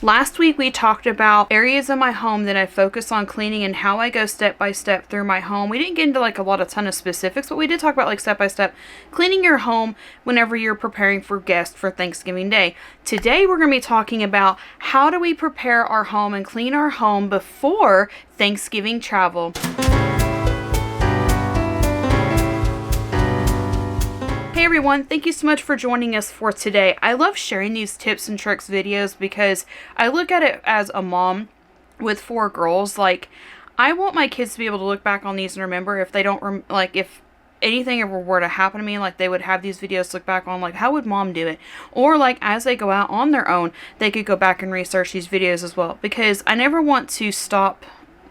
Last week we talked about areas of my home that I focus on cleaning and how I go step by step through my home. We didn't get into like a ton of specifics, but we did talk about like step by step cleaning your home whenever you're preparing for guests for Thanksgiving Day. Today we're going to be talking about how do we prepare our home and clean our home before Thanksgiving travel. Hey everyone, thank you so much for joining us for today. I love sharing these tips and tricks videos because I look at it as a mom with 4 girls. Like, I want my kids to be able to look back on these and remember if they don't, if anything ever were to happen to me, like they would have these videos to look back on, like how would mom do it? Or like as they go out on their own, they could go back and research these videos as well. Because I never want to stop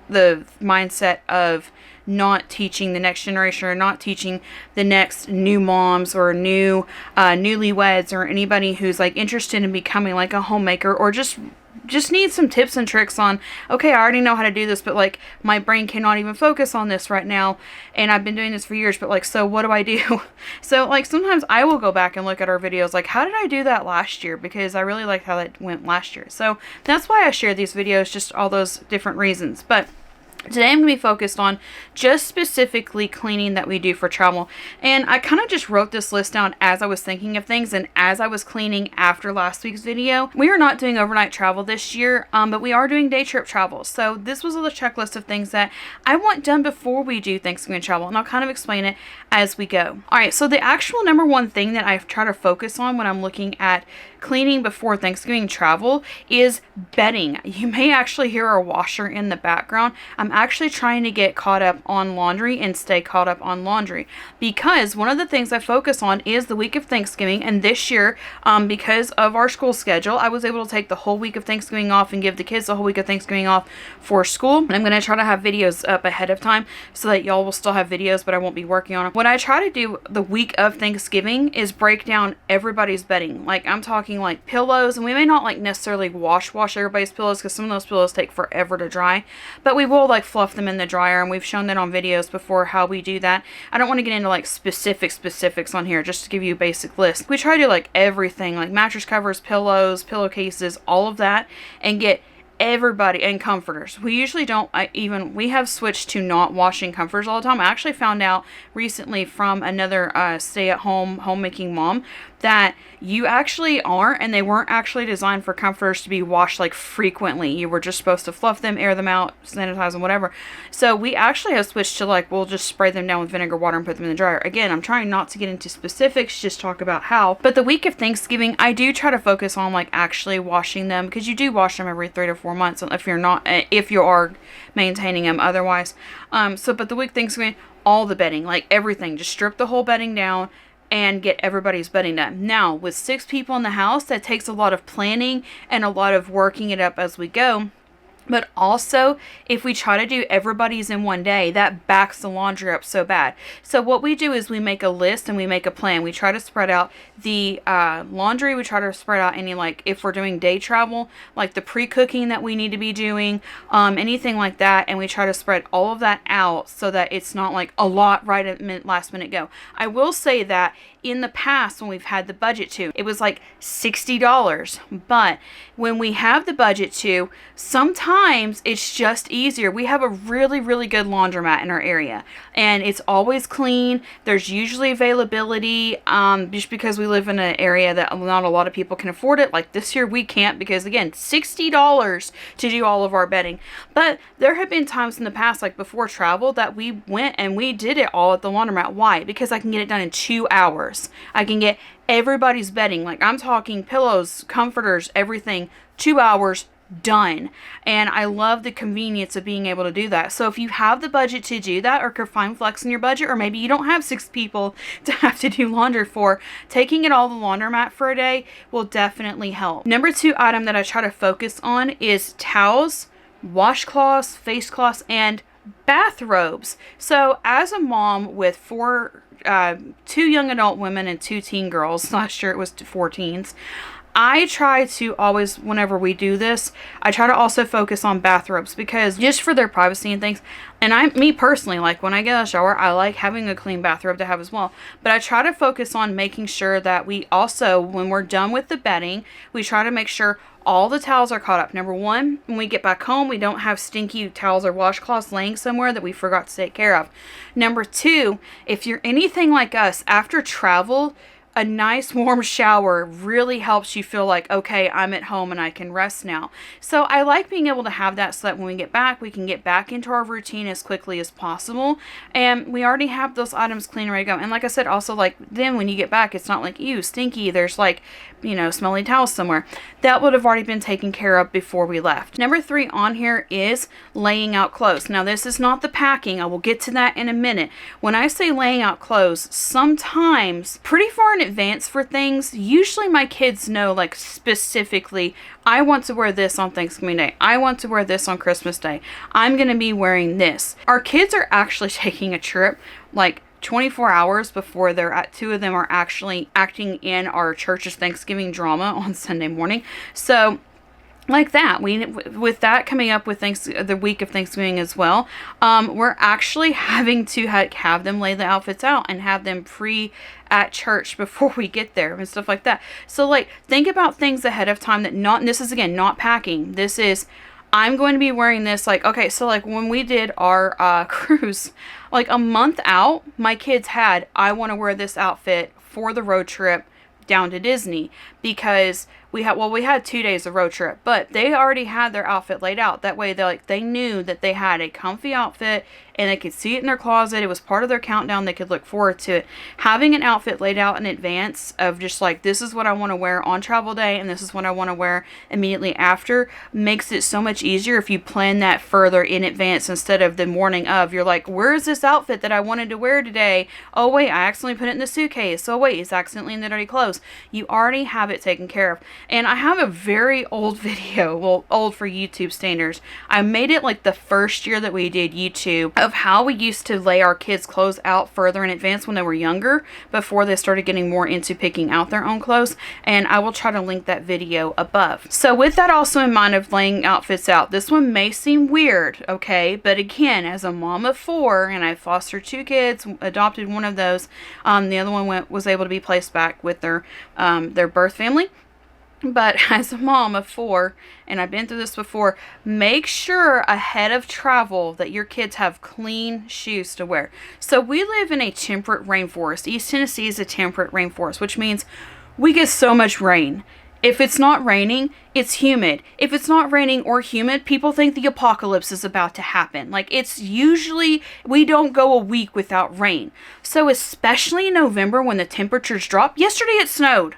the mindset of not teaching the next generation or not teaching the next new moms or new newlyweds or anybody who's like interested in becoming like a homemaker or just need some tips and tricks on, okay, I already know how to do this, but like my brain cannot even focus on this right now, and I've been doing this for years, but like, so what do I do? So like sometimes I will go back and look at our videos like, how did I do that last year? Because I really liked how that went last year. So that's why I share these videos, just all those different reasons. But today I'm going to be focused on just specifically cleaning that we do for travel. And I kind of just wrote this list down as I was thinking of things and as I was cleaning after last week's video. We are not doing overnight travel this year, but we are doing day trip travel. So this was a checklist of things that I want done before we do Thanksgiving travel. And I'll kind of explain it as we go. All right, so the actual number one thing that I try to focus on when I'm looking at cleaning before Thanksgiving travel is bedding. You may actually hear a washer in the background. I'm actually trying to get caught up on laundry and stay caught up on laundry because one of the things I focus on is the week of Thanksgiving. And this year, because of our school schedule, I was able to take the whole week of Thanksgiving off and give the kids the whole week of Thanksgiving off for school. And I'm going to try to have videos up ahead of time so that y'all will still have videos, but I won't be working on them. What I try to do the week of Thanksgiving is break down everybody's bedding. Like I'm talking like pillows, and we may not like necessarily wash everybody's pillows because some of those pillows take forever to dry, but we will like fluff them in the dryer, and we've shown that on videos before how we do that. I don't want to get into like specifics on here, just to give you a basic list. We try to do like everything, like mattress covers, pillows, pillowcases, all of that, and get everybody, and comforters. We usually don't we have switched to not washing comforters all the time. I actually found out recently from another stay-at-home homemaking mom that you actually aren't, and they weren't actually designed for comforters to be washed like frequently. You were just supposed to fluff them, air them out, sanitize them, whatever. So we actually have switched to like, we'll just spray them down with vinegar water and put them in the dryer. Again, I'm trying not to get into specifics, just talk about how. But the week of Thanksgiving, I do try to focus on like actually washing them, because you do wash them every 3 to 4 months if you are maintaining them otherwise. But the week of Thanksgiving, all the bedding, like everything, just strip the whole bedding down and get everybody's bedding done. Now, with 6 people in the house, that takes a lot of planning and a lot of working it up as we go. But also, if we try to do everybody's in one day, that backs the laundry up so bad. So what we do is we make a list and we make a plan. We try to spread out the laundry. We try to spread out any, like, if we're doing day travel, like the pre-cooking that we need to be doing, anything like that. And we try to spread all of that out so that it's not like a lot right at last minute go. I will say that in the past, when we've had the budget to, it was like $60. But when we have the budget to, sometimes it's just easier. We have a really, really good laundromat in our area, and it's always clean. There's usually availability, just because we live in an area that not a lot of people can afford it. Like this year we can't, because again, $60 to do all of our bedding. But there have been times in the past, like before travel, that we went and we did it all at the laundromat. Why? Because I can get it done in 2 hours. I can get everybody's bedding, like I'm talking pillows, comforters, everything, 2 hours done. And I love the convenience of being able to do that. So if you have the budget to do that, or can find flex in your budget, or maybe you don't have 6 people to have to do laundry for, taking it all to the laundromat for a day will definitely help. Number 2 item that I try to focus on is towels, washcloths, face cloths, and bathrobes. So as a mom with 2 young adult women and 2 teen girls, last year it was 4 teens, I try to always, whenever we do this, I try to also focus on bathrobes, because just for their privacy and things. And me personally, like when I get a shower, I like having a clean bathrobe to have as well. But I try to focus on making sure that we also, when we're done with the bedding, we try to make sure all the towels are caught up. Number one, when we get back home, we don't have stinky towels or washcloths laying somewhere that we forgot to take care of. Number two, if you're anything like us, after travel, a nice warm shower really helps you feel like, okay, I'm at home and I can rest now. So I like being able to have that so that when we get back, we can get back into our routine as quickly as possible. And we already have those items clean and ready to go. And like I said, also, like, then when you get back, it's not like, ew, stinky, there's like, smelly towels somewhere. That would have already been taken care of before we left. Number 3 on here is laying out clothes. Now, this is not the packing. I will get to that in a minute. When I say laying out clothes, sometimes pretty far in advance for things, usually my kids know, like, specifically, I want to wear this on Thanksgiving Day. I want to wear this on Christmas Day. I'm going to be wearing this. Our kids are actually taking a trip, like, 24 hours before they're at, 2 of them are actually acting in our church's Thanksgiving drama on Sunday morning. So like that, with that coming up with the week of Thanksgiving as well, we're actually having to have them lay the outfits out and have them at church before we get there and stuff like that. So like, think about things ahead of time this is again, not packing. This is, I'm going to be wearing this, like, okay, so like when we did our cruise, like a month out, my kids I want to wear this outfit for the road trip down to Disney, because we had 2 days of road trip, but they already had their outfit laid out. That way they knew that they had a comfy outfit and they could see it in their closet. It was part of their countdown. They could look forward to it. Having an outfit laid out in advance of just like, this is what I want to wear on travel day and this is what I want to wear immediately after, makes it so much easier if you plan that further in advance instead of the morning of. You're like, where's this outfit that I wanted to wear today? Oh wait, I accidentally put it in the suitcase. Oh wait, it's accidentally in the dirty clothes. You already have it taken care of. And I have a very old video, well, old for YouTube standards. I made it like the first year that we did YouTube, of how we used to lay our kids' clothes out further in advance when they were younger, before they started getting more into picking out their own clothes. And I will try to link that video above. So with that also in mind of laying outfits out, this one may seem weird, okay? But again, as a mom of 4, and I fostered 2 kids, adopted one of those, the other one was able to be placed back with their birth family. But as a mom of 4, and I've been through this before, make sure ahead of travel that your kids have clean shoes to wear. So we live in a temperate rainforest. East Tennessee is a temperate rainforest, which means we get so much rain. If it's not raining, it's humid. If it's not raining or humid, people think the apocalypse is about to happen. Like, it's usually, we don't go a week without rain. So especially in November when the temperatures drop. Yesterday it snowed.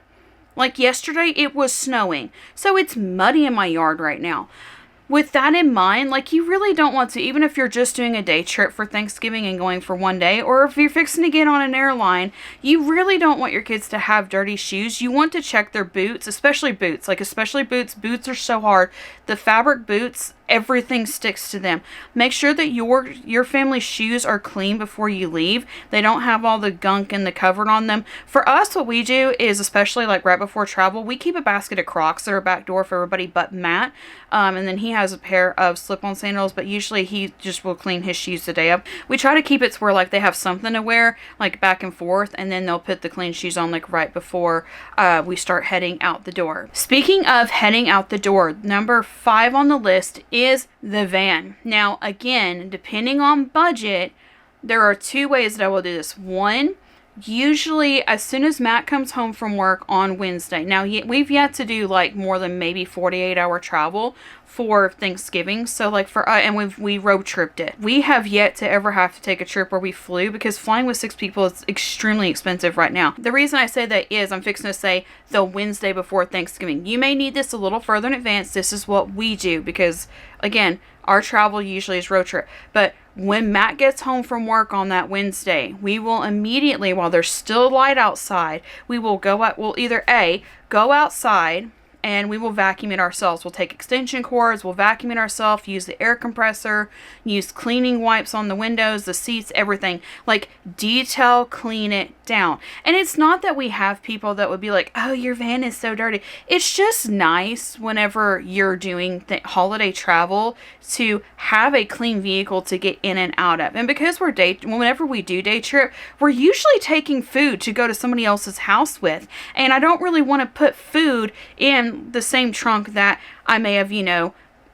Like yesterday, it was snowing. So it's muddy in my yard right now. With that in mind, like, you really don't want to, even if you're just doing a day trip for Thanksgiving and going for one day, or if you're fixing to get on an airline, you really don't want your kids to have dirty shoes. You want to check their boots, especially boots. Like, especially boots. Boots are so hard. The fabric boots, everything sticks to them. Make sure that your family's shoes are clean before you leave. They don't have all the gunk and the cover on them. For us, what we do is, especially like right before travel, we keep a basket of Crocs that are back door for everybody but Matt. And then he has a pair of slip-on sandals, but usually he just will clean his shoes the day of. We try to keep it to where like they have something to wear, like back and forth, and then they'll put the clean shoes on like right before we start heading out the door. Speaking of heading out the door, number 5 on the list is the van. Now, again, depending on budget, there are 2 ways that I will do this. One, usually as soon as Matt comes home from work on Wednesday. Now, we've yet to do like more than maybe 48-hour travel for Thanksgiving. So like and we road tripped it. We have yet to ever have to take a trip where we flew, because flying with 6 people is extremely expensive right now. The reason I say that is I'm fixing to say the Wednesday before Thanksgiving. You may need this a little further in advance. This is what we do, because again, our travel usually is road trip. But when Matt gets home from work on that Wednesday, we will immediately, while there's still light outside, we will go out. We'll either go outside and we will vacuum it ourselves. We'll take extension cords, we'll vacuum it ourselves, use the air compressor, use cleaning wipes on the windows, the seats, everything. Like, detail clean it down. And it's not that we have people that would be like, oh, your van is so dirty. It's just nice whenever you're doing holiday travel to have a clean vehicle to get in and out of. And because whenever we do day trip, we're usually taking food to go to somebody else's house with. And I don't really want to put food in the same trunk that I may have,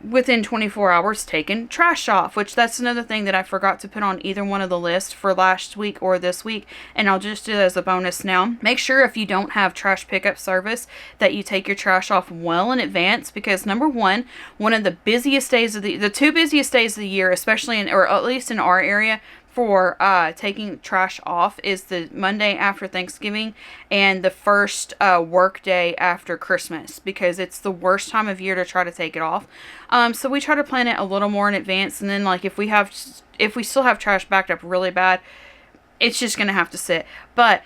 within 24 hours taken trash off, which that's another thing that I forgot to put on either one of the lists for last week or this week, and I'll just do it as a bonus now. Make sure if you don't have trash pickup service that you take your trash off well in advance, because number one of the busiest days of the two busiest days of the year, especially or at least in our area, for taking trash off is the Monday after Thanksgiving and the first work day after Christmas, because it's the worst time of year to try to take it off. So we try to plan it a little more in advance, and then like if we still have trash backed up really bad, it's just gonna have to sit. But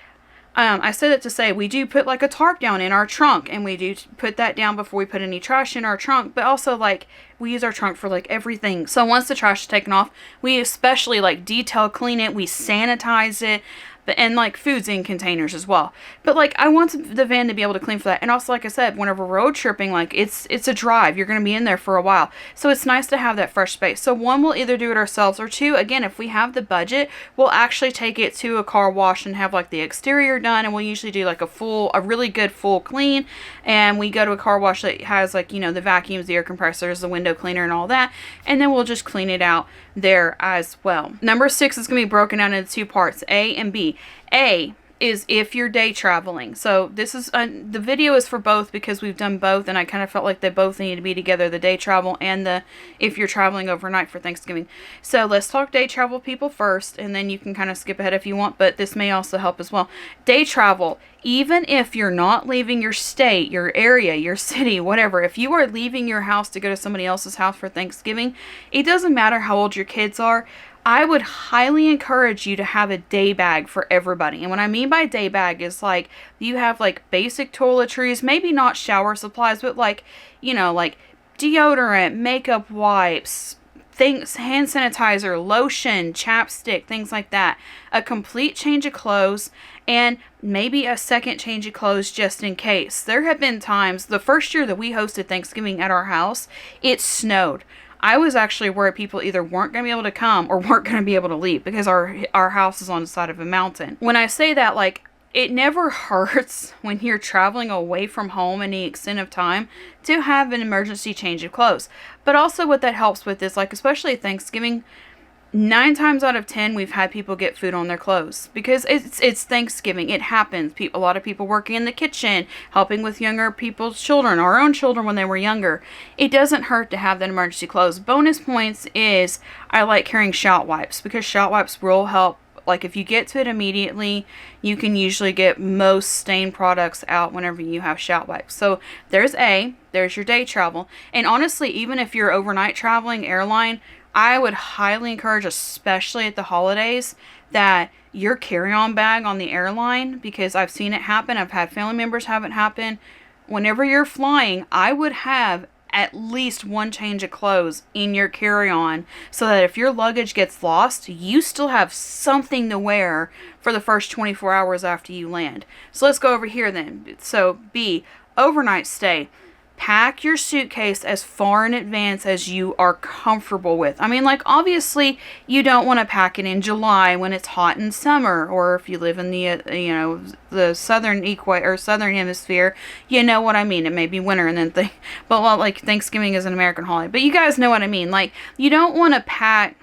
I said that to say we do put like a tarp down in our trunk, and we do put that down before we put any trash in our trunk, but also like we use our trunk for like everything. So once the trash is taken off, we especially like detail clean it, we sanitize it, and like food's in containers as well. But like I want the van to be able to clean for that. And also, like I said, whenever road tripping, like it's a drive, you're going to be in there for a while, so it's nice to have that fresh space. So one, we'll either do it ourselves, or two, again, if we have the budget, we'll actually take it to a car wash and have like the exterior done, and we'll usually do like a really good full clean, and we go to a car wash that has like the vacuums, the air compressors, the window cleaner, and all that, and then we'll just clean it out there as well. Number 6 is going to be broken down into two parts, A and B. A is if you're day traveling. So this is the video is for both, because we've done both, and I kind of felt like they both need to be together, the day travel and the if you're traveling overnight for Thanksgiving. So let's talk day travel people first, and then you can kind of skip ahead if you want, but this may also help as well. Day travel, even if you're not leaving your state, your area, your city, whatever, if you are leaving your house to go to somebody else's house for Thanksgiving, it doesn't matter how old your kids are. I would highly encourage you to have a day bag for everybody. And what I mean by day bag is like you have like basic toiletries, maybe not shower supplies, but like, like deodorant, makeup wipes, things, hand sanitizer, lotion, chapstick, things like that. A complete change of clothes, and maybe a second change of clothes just in case. There have been times, the first year that we hosted Thanksgiving at our house, it snowed. I was actually worried people either weren't going to be able to come or weren't going to be able to leave, because our house is on the side of a mountain. When I say that, like, it never hurts when you're traveling away from home any extent of time to have an emergency change of clothes. But also what that helps with is, like, especially Thanksgiving, 9 times out of 10, we've had people get food on their clothes, because it's Thanksgiving. It happens. A lot of people working in the kitchen, helping with younger people's children, our own children when they were younger. It doesn't hurt to have that emergency clothes. Bonus points is I like carrying shout wipes, because shout wipes will help. Like if you get to it immediately, you can usually get most stain products out whenever you have shout wipes. So there's your day travel. And honestly, even if you're overnight traveling airline, I would highly encourage, especially at the holidays, that your carry-on bag on the airline, because I've seen it happen. I've had family members have it happen. Whenever you're flying, I would have at least one change of clothes in your carry-on, so that if your luggage gets lost, you still have something to wear for the first 24 hours after you land. So let's go over here then. So B, overnight stay. Pack your suitcase as far in advance as you are comfortable with. I mean, like, obviously, you don't want to pack it in July when it's hot in summer, or if you live in the southern hemisphere, you know what I mean. It may be winter and then but like Thanksgiving is an American holiday. But you guys know what I mean. Like, you don't want to pack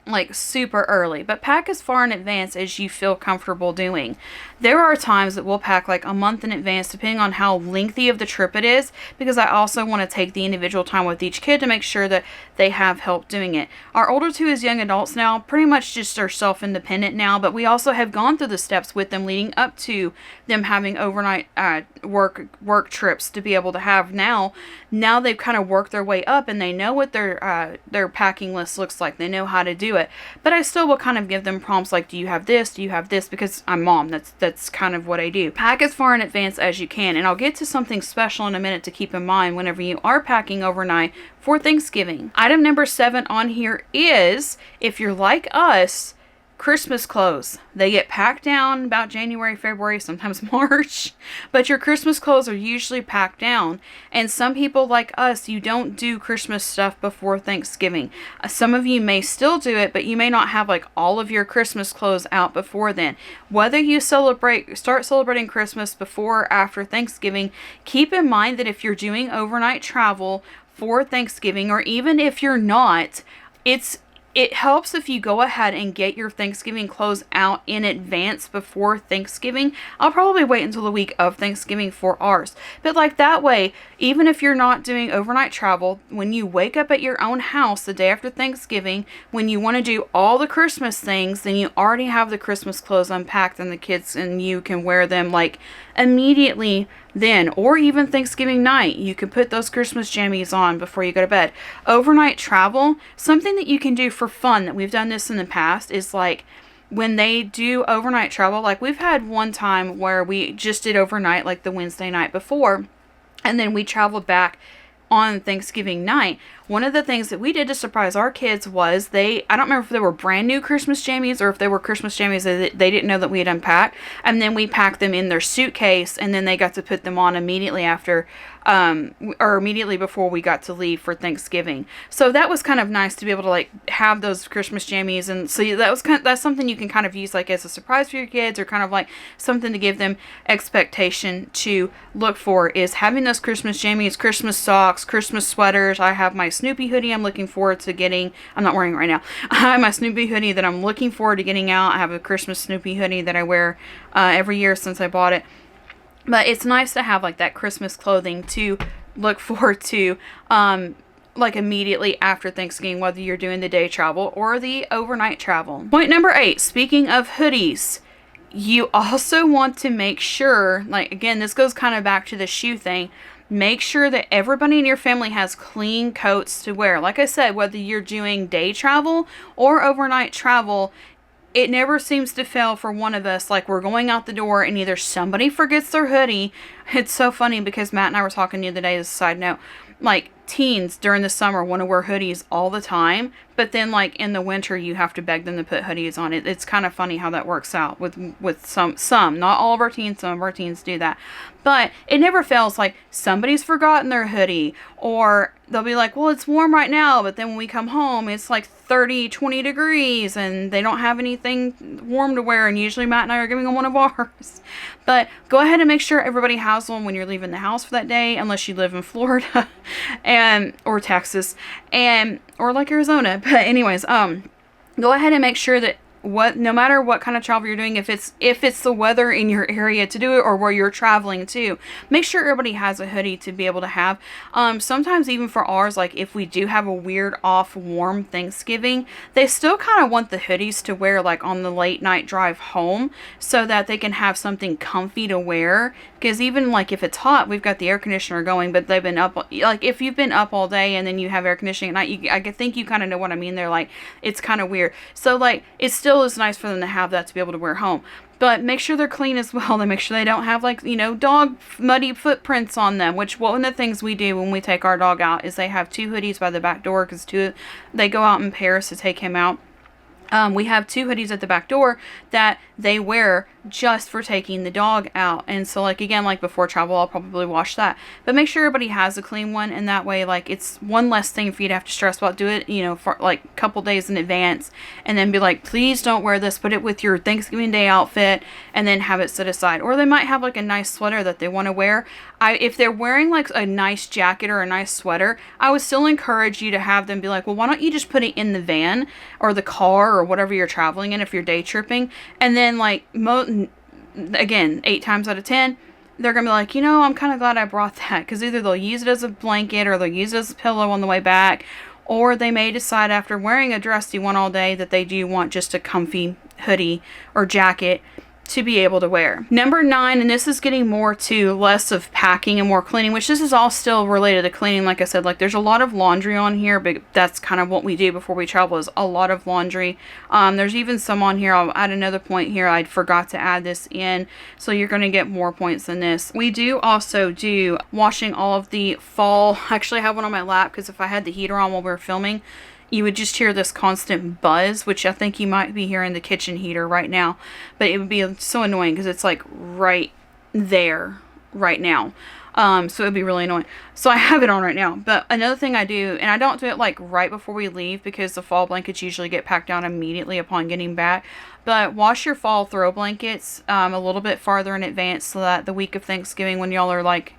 like super early, but pack as far in advance as you feel comfortable doing. There are times that we'll pack like a month in advance, depending on how lengthy of the trip it is, because I also want to take the individual time with each kid to make sure that they have help doing it. Our older two is young adults now, pretty much just are self-independent now, but we also have gone through the steps with them leading up to them having overnight work trips to be able to have now they've kind of worked their way up, and they know what their packing list looks like. They know how to do it. But I still will kind of give them prompts like, do you have this? Do you have this? Because I'm mom. That's that's kind of what I do. Pack as far in advance as you can. And I'll get to something special in a minute to keep in mind whenever you are packing overnight for Thanksgiving. Item number 7 on here is, if you're like us, Christmas clothes. They get packed down about January, February, sometimes March, but your Christmas clothes are usually packed down. And some people like us, you don't do Christmas stuff before Thanksgiving. Some of you may still do it, but you may not have like all of your Christmas clothes out before then. Whether you start celebrating Christmas before or after Thanksgiving, keep in mind that if you're doing overnight travel for Thanksgiving, or even if you're not, it helps if you go ahead and get your Thanksgiving clothes out in advance before Thanksgiving. I'll probably wait until the week of Thanksgiving for ours. But like that way, even if you're not doing overnight travel, when you wake up at your own house the day after Thanksgiving, when you want to do all the Christmas things, then you already have the Christmas clothes unpacked and the kids and you can wear them like immediately then, or even Thanksgiving night. You can put those Christmas jammies on before you go to bed. Overnight travel, something that you can do for fun, that we've done this in the past, is like when they do overnight travel, like we've had one time where we just did overnight like the Wednesday night before, and then we traveled back on Thanksgiving night. One of the things that we did to surprise our kids was I don't remember if they were brand new Christmas jammies or if they were Christmas jammies that they didn't know that we had unpacked. And then we packed them in their suitcase, and then they got to put them on immediately after, or immediately before we got to leave for Thanksgiving. So that was kind of nice to be able to like have those Christmas jammies. And so that's something you can kind of use like as a surprise for your kids, or kind of like something to give them expectation to look for, is having those Christmas jammies, Christmas socks, Christmas sweaters. I have my Snoopy hoodie I'm looking forward to getting. I'm not wearing it right now. I have my Snoopy hoodie that I'm looking forward to getting out. I have a Christmas Snoopy hoodie that I wear every year since I bought it. But it's nice to have like that Christmas clothing to look forward to like immediately after Thanksgiving, whether you're doing the day travel or the overnight travel. Point number 8, speaking of hoodies, you also want to make sure, like again, this goes kind of back to the shoe thing, make sure that everybody in your family has clean coats to wear. Like I said, whether you're doing day travel or overnight travel, it never seems to fail for one of us. Like we're going out the door and either somebody forgets their hoodie. It's so funny because Matt and I were talking the other day, as a side note, like teens during the summer want to wear hoodies all the time, but then like in the winter you have to beg them to put hoodies on. It's kind of funny how that works out with some, not all of our teens, some of our teens do that. But it never fails, like somebody's forgotten their hoodie, or they'll be like, well, it's warm right now, but then when we come home it's like 20 degrees and they don't have anything warm to wear, and usually Matt and I are giving them one of ours. But go ahead and make sure everybody has one when you're leaving the house for that day, unless you live in Florida or Texas or like Arizona. But anyways, go ahead and make sure that no matter what kind of travel you're doing, if it's the weather in your area to do it or where you're traveling to, make sure everybody has a hoodie to be able to have. Sometimes even for ours, like if we do have a weird off warm Thanksgiving, they still kind of want the hoodies to wear like on the late night drive home, so that they can have something comfy to wear. Because even like if it's hot, we've got the air conditioner going, but they've been up, like if you've been up all day and then you have air conditioning at night, I think you kind of know what I mean. They're like, it's kind of weird. So like it still is nice for them to have that to be able to wear home. But make sure they're clean as well. They make sure they don't have like, dog muddy footprints on them, which one of the things we do when we take our dog out is they have 2 hoodies by the back door, because they go out in pairs to take him out. We have 2 hoodies at the back door that they wear just for taking the dog out. And so like again, like before travel, I'll probably wash that, but make sure everybody has a clean one, and that way like it's one less thing for you to have to stress about. Do it for like a couple days in advance, and then be like, please don't wear this, put it with your Thanksgiving Day outfit, and then have it set aside. Or they might have like a nice sweater that they want to wear. If they're wearing like a nice jacket or a nice sweater, I would still encourage you to have them be like, well, why don't you just put it in the van or the car or whatever you're traveling in if you're day tripping, and then like again, 8 times out of 10, they're going to be like, I'm kind of glad I brought that, because either they'll use it as a blanket or they'll use it as a pillow on the way back, or they may decide after wearing a dressy one all day that they do want just a comfy hoodie or jacket to be able to wear. Number 9, and this is getting more to less of packing and more cleaning, which this is all still related to cleaning. Like I said, like there's a lot of laundry on here, but that's kind of what we do before we travel, is a lot of laundry. There's even some on here. I'll add another point here. I forgot to add this in, so you're going to get more points than this. We do also do washing all of the fall. Actually, I have one on my lap because if I had the heater on while we were filming, you would just hear this constant buzz, which I think you might be hearing the kitchen heater right now. But it would be so annoying because it's like right there right now. So it would be really annoying. So I have it on right now. But another thing I do, and I don't do it like right before we leave because the fall blankets usually get packed down immediately upon getting back. But wash your fall throw blankets a little bit farther in advance so that the week of Thanksgiving, when y'all are like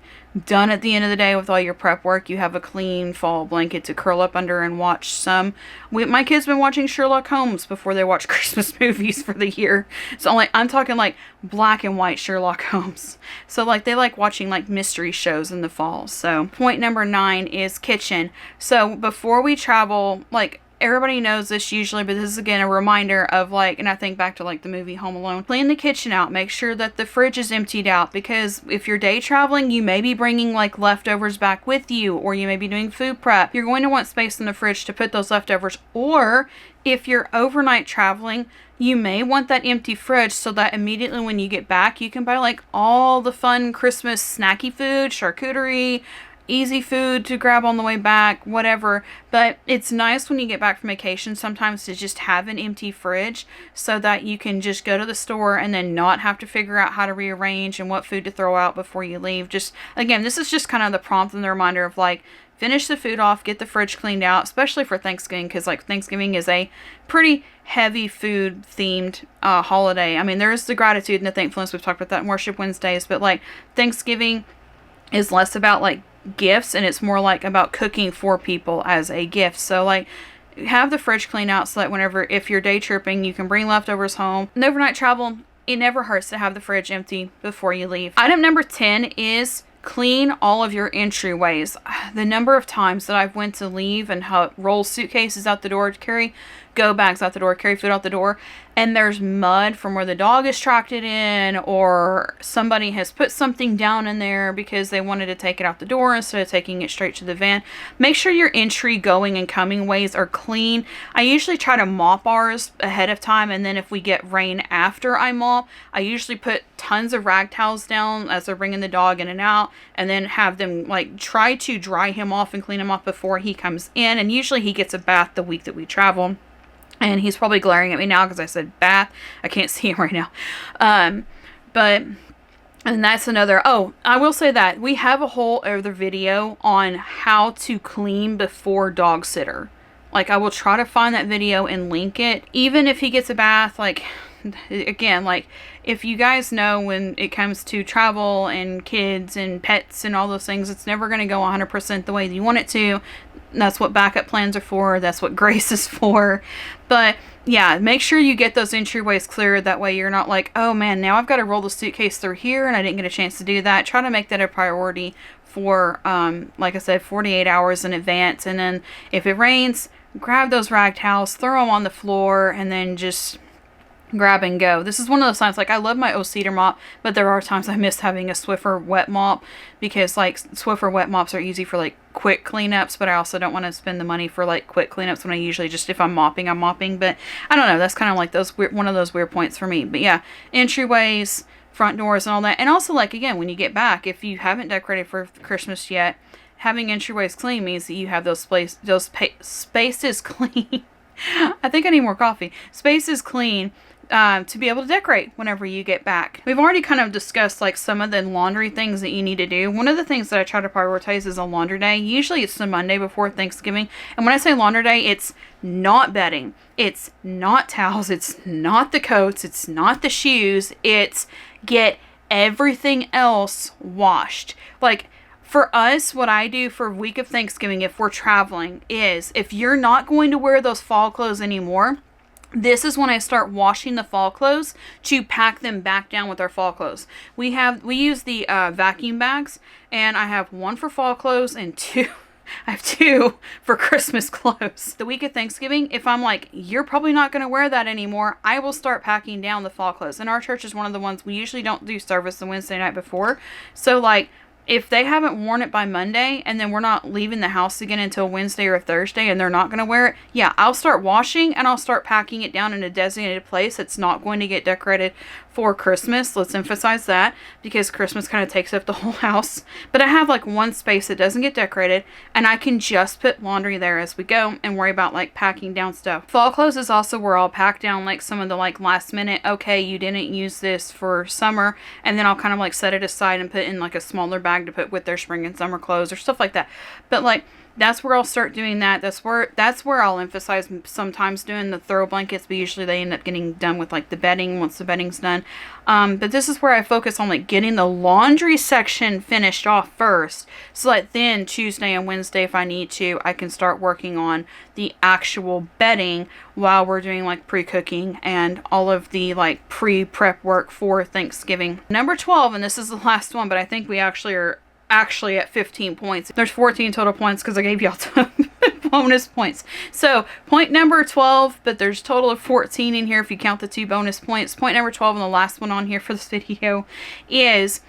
done at the end of the day with all your prep work, you have a clean fall blanket to curl up under and watch some. My kids been watching Sherlock Holmes before they watch Christmas movies for the year. So like I'm talking like black and white Sherlock Holmes. So like they like watching like mystery shows in the fall. So point number 9 is kitchen. So before we travel, like everybody knows this usually, but this is again a reminder of like, and I think back to like the movie Home Alone, clean the kitchen out, make sure that the fridge is emptied out, because if you're day traveling, you may be bringing like leftovers back with you, or you may be doing food prep. You're going to want space in the fridge to put those leftovers, or if you're overnight traveling, you may want that empty fridge so that immediately when you get back, you can buy like all the fun Christmas snacky food, charcuterie, easy food to grab on the way back, whatever. But it's nice when you get back from vacation sometimes to just have an empty fridge so that you can just go to the store and then not have to figure out how to rearrange and what food to throw out before you leave. Just again, this is just kind of the prompt and the reminder of like, finish the food off, get the fridge cleaned out, especially for Thanksgiving, because like Thanksgiving is a pretty heavy food themed holiday. I mean, there's the gratitude and the thankfulness. We've talked about that in Worship Wednesdays, but like Thanksgiving is less about like gifts and it's more like about cooking for people as a gift. So like have the fridge cleaned out so that whenever, if you're day tripping, you can bring leftovers home. And overnight travel, it never hurts to have the fridge empty before you leave. Item number 10 is clean all of your entryways. The number of times that I've went to leave and roll suitcases out the door to carry go bags out the door, carry food out the door, and there's mud from where the dog is tracked it in, or somebody has put something down in there because they wanted to take it out the door instead of taking it straight to the van. Make sure your entry, going, and coming ways are clean. I usually try to mop ours ahead of time, and then if we get rain after I mop, I usually put tons of rag towels down as they're bringing the dog in and out, and then have them like try to dry him off and clean him off before he comes in. And usually he gets a bath the week that we travel. And he's probably glaring at me now because I said bath. I can't see him right now. And that's another, I will say that we have a whole other video on how to clean before dog sitter. Like, I will try to find that video and link it. Even if he gets a bath, like, again, like, if you guys know when it comes to travel and kids and pets and all those things, it's never going to go 100% the way you want it to. That's what backup plans are for. That's what Grace is for. But yeah, make sure you get those entryways cleared. That way you're not like, oh man, now I've got to roll the suitcase through here and I didn't get a chance to do that. Try to make that a priority for, like I said, 48 hours in advance. And then if it rains, grab those rag towels, throw them on the floor, and then just grab and go. This is one of those times, like, I love my O-Cedar mop, but there are times I miss having a Swiffer wet mop, because like Swiffer wet mops are easy for like quick cleanups, but I also don't want to spend the money for like quick cleanups when I usually just, if I'm mopping, I'm mopping. But I don't know, that's kind of like those weird, one of those weird points for me. But yeah, entryways, front doors, and all that. And also, like, again, when you get back, if you haven't decorated for Christmas yet, having entryways clean means that you have those spaces clean. I think I need more coffee. Spaces clean to be able to decorate whenever you get back. We've already kind of discussed like some of the laundry things that you need to do. One of the things that I try to prioritize is a laundry day. Usually it's the Monday before Thanksgiving. And when I say laundry day, it's not bedding. It's not towels. It's not the coats. It's not the shoes. It's get everything else washed. Like, for us, what I do for week of Thanksgiving, if we're traveling, is if you're not going to wear those fall clothes anymore, this is when I start washing the fall clothes to pack them back down with our fall clothes. We use the vacuum bags, and I have one for fall clothes and two I have 2 for Christmas clothes. The week of Thanksgiving, if I'm like, you're probably not going to wear that anymore, I will start packing down the fall clothes. And our church is one of the ones we usually don't do service the Wednesday night before. So like, if they haven't worn it by Monday and then we're not leaving the house again until Wednesday or Thursday and they're not going to wear it, yeah, I'll start washing and I'll start packing it down in a designated place. It's not going to get decorated for Christmas. Let's emphasize that, because Christmas kind of takes up the whole house. But I have like one space that doesn't get decorated, and I can just put laundry there as we go and worry about like packing down stuff. Fall clothes is also where I'll pack down like some of the like last minute, okay, you didn't use this for summer, and then I'll kind of like set it aside and put in like a smaller bag to put with their spring and summer clothes or stuff like that. But like, that's where I'll start doing that. That's where I'll emphasize sometimes doing the throw blankets, but usually they end up getting done with like the bedding once the bedding's done. But this is where I focus on like getting the laundry section finished off first, so that then Tuesday and Wednesday, if I need to, I can start working on the actual bedding while we're doing like pre-cooking and all of the like pre-prep work for Thanksgiving. Number 12, and this is the last one, but I think we actually are at 15 points. There's 14 total points because I gave y'all bonus points. So point number 12, but there's a total of 14 in here if you count the 2 bonus points. Point number 12, and the last one on here for this video, is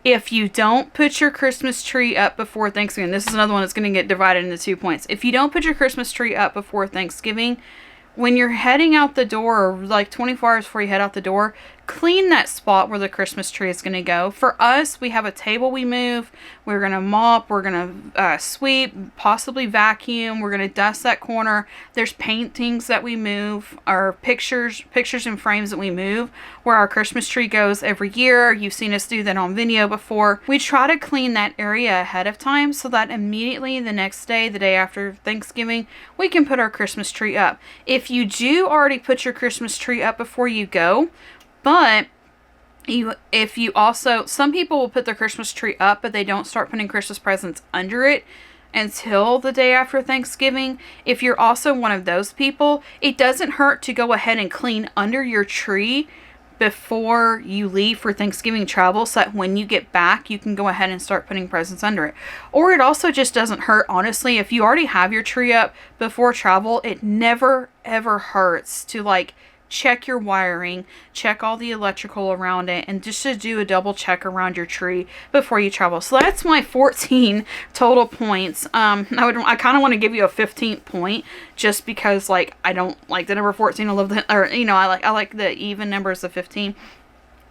if you don't put your Christmas tree up before Thanksgiving. This is another one that's going to get divided into 2 points. If you don't put your Christmas tree up before Thanksgiving, when you're heading out the door, or like 24 hours before you head out the door, clean that spot where the Christmas tree is going to go. For us, we have a table we move. We're going to mop. We're going to sweep, possibly vacuum. We're going to dust that corner. There's paintings that we move, or pictures and frames that we move where our Christmas tree goes every year. You've seen us do that on video before. We try to clean that area ahead of time so that immediately the next day, the day after Thanksgiving, we can put our Christmas tree up. If you do already put your Christmas tree up before you go, but if you also, some people will put their Christmas tree up, but they don't start putting Christmas presents under it until the day after Thanksgiving. If you're also one of those people, it doesn't hurt to go ahead and clean under your tree before you leave for Thanksgiving travel, so that when you get back, you can go ahead and start putting presents under it. Or it also just doesn't hurt, honestly, if you already have your tree up before travel, it never ever hurts to like check your wiring, check all the electrical around it, and just to do a double check around your tree before you travel. So that's my 14 total points. I kind of want to give you a 15th point, just because like I don't like the number 14. I love the, or you know, I like the even numbers of 15.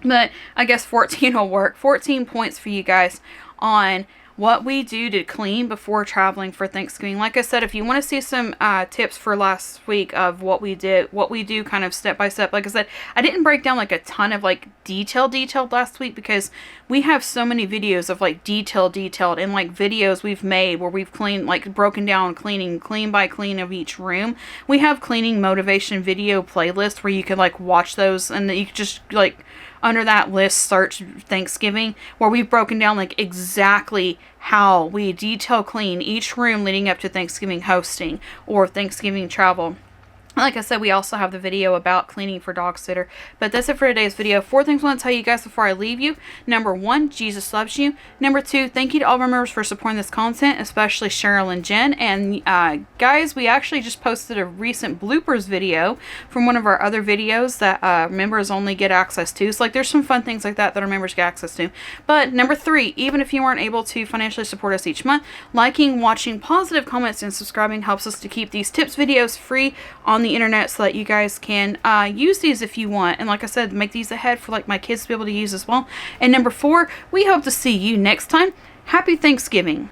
But I guess 14 will work. 14 points for you guys on what we do to clean before traveling for Thanksgiving. Like I said, if you want to see some tips for last week of what we do kind of step by step. Like I said, I didn't break down like a ton of like detailed last week, because we have so many videos of like detailed and like videos we've made where we've cleaned, like broken down clean by clean of each room. We have cleaning motivation video playlists where you can like watch those, and you can just like under that list search Thanksgiving, where we've broken down like exactly how we detail clean each room leading up to Thanksgiving hosting or Thanksgiving travel. Like I said, we also have the video about cleaning for dog sitter. But that's it for today's video. 4 things I want to tell you guys before I leave you. Number 1, Jesus loves you. Number 2, thank you to all of our members for supporting this content, especially Cheryl and Jen. And guys, we actually just posted a recent bloopers video from one of our other videos that members only get access to. So like there's some fun things like that our members get access to. But number 3, even if you aren't able to financially support us each month, liking, watching, positive comments, and subscribing helps us to keep these tips videos free on the internet, so that you guys can use these if you want. And like I said, make these ahead for like my kids to be able to use as well. And number 4, we hope to see you next time. Happy Thanksgiving.